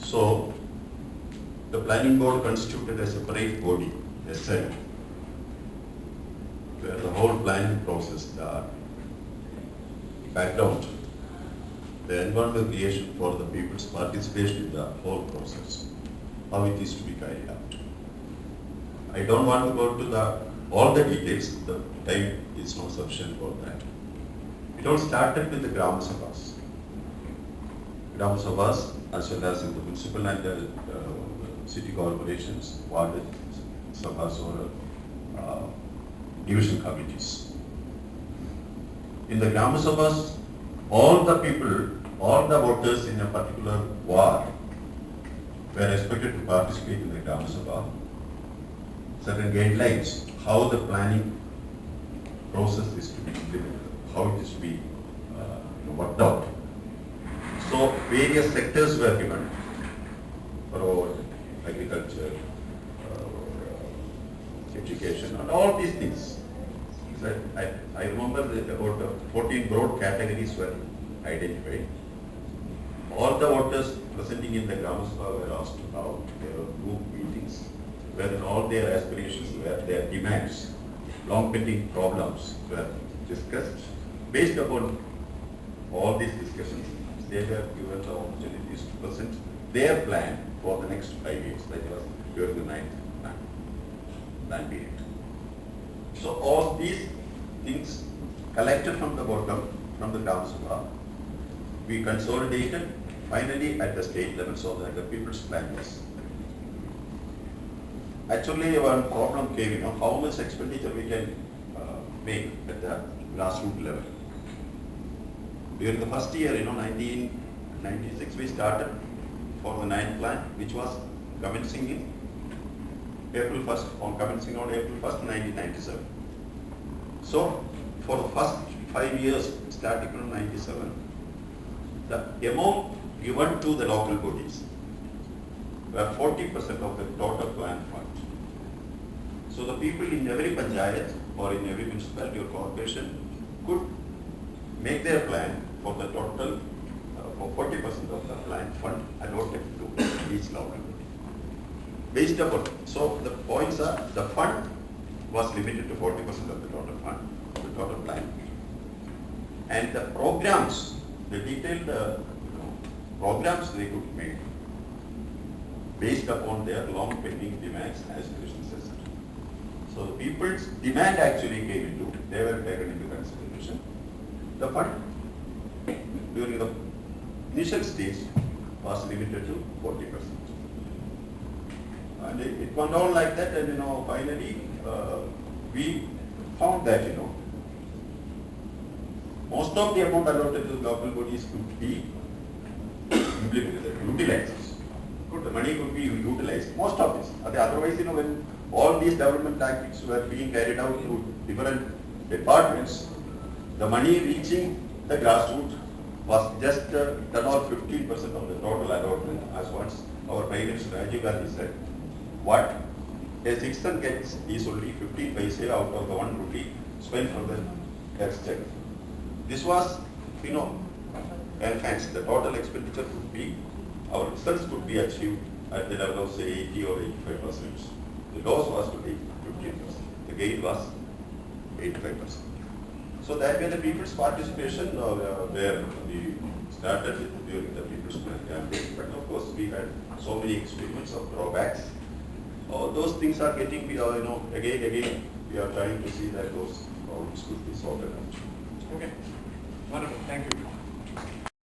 So the planning board constituted a separate body, a cell, where the whole planning process, the background, the environmental creation for the people's participation in the whole process, how it is to be carried out. I don't want to go to all the details, the time is not sufficient for that. It all started with the Gram Sabhas. Gram Sabhas, as well as in the municipal and city corporations, ward Sabhas or division committees. In the Gram Sabhas, all the people, all the voters in a particular ward were expected to participate in the Gram Sabha. Certain guidelines, how the planning process is to be implemented, how it is to be worked out. So various sectors were given: road, agriculture, education, and all these things. So I remember that about 14 broad categories were identified. All the voters presenting in the Gram Sabha were asked to have their group meetings, wherein all their aspirations were, their demands, long-pending problems were discussed. Based upon all these discussions, they were given the opportunities to present their plan for the next 5 years, that was during the 9th plan period. So all these things collected from the bottom, from the Gram Sabha, we consolidated finally at the state level so that the people's plan was. Actually, one problem came, how much expenditure we can make at the grassroots level. During the first year, 1996, we started for the 9th plan, which was commencing in April 1st, commencing on April 1st, 1997. So, for the first 5 years, starting from 97, the amount given to the local bodies were 40% of the total plan fund. So the people in every panchayat or in every municipality or corporation could make their plan for the total, for 40% of the plan fund allotted to each local body. Based upon, so the points are, the fund was limited to 40% of the total fund, the total plan. And the programs, the detailed programs they could make based upon their long pending demands, aspirations, etc. So the people's demand actually came into, they were taken into consideration. The fund during the initial stage was limited to 40%. And it went on like that, and finally we found that most of the amount allotted to the local bodies could be implemented, utilized. The money could be utilized, most of this. Otherwise, when all these development tactics were being carried out through different departments, the money reaching the grassroots was just 10 or 15% of the total allotment, as once our Prime Minister Rajiv Gandhi said. What a citizen gets is only 15 paise out of the 1 rupee spent for the exchequer. This was, enhanced. The total expenditure could be, our results could be achieved at the level of say 80 or 85%. The loss was to be 15%. The gain was 85%. So that way the people's participation where we started with during the people's plan campaign. But of course we had so many experiments of drawbacks. All those things are getting, again we are trying to see that those problems could be sorted out. Okay, wonderful, thank you.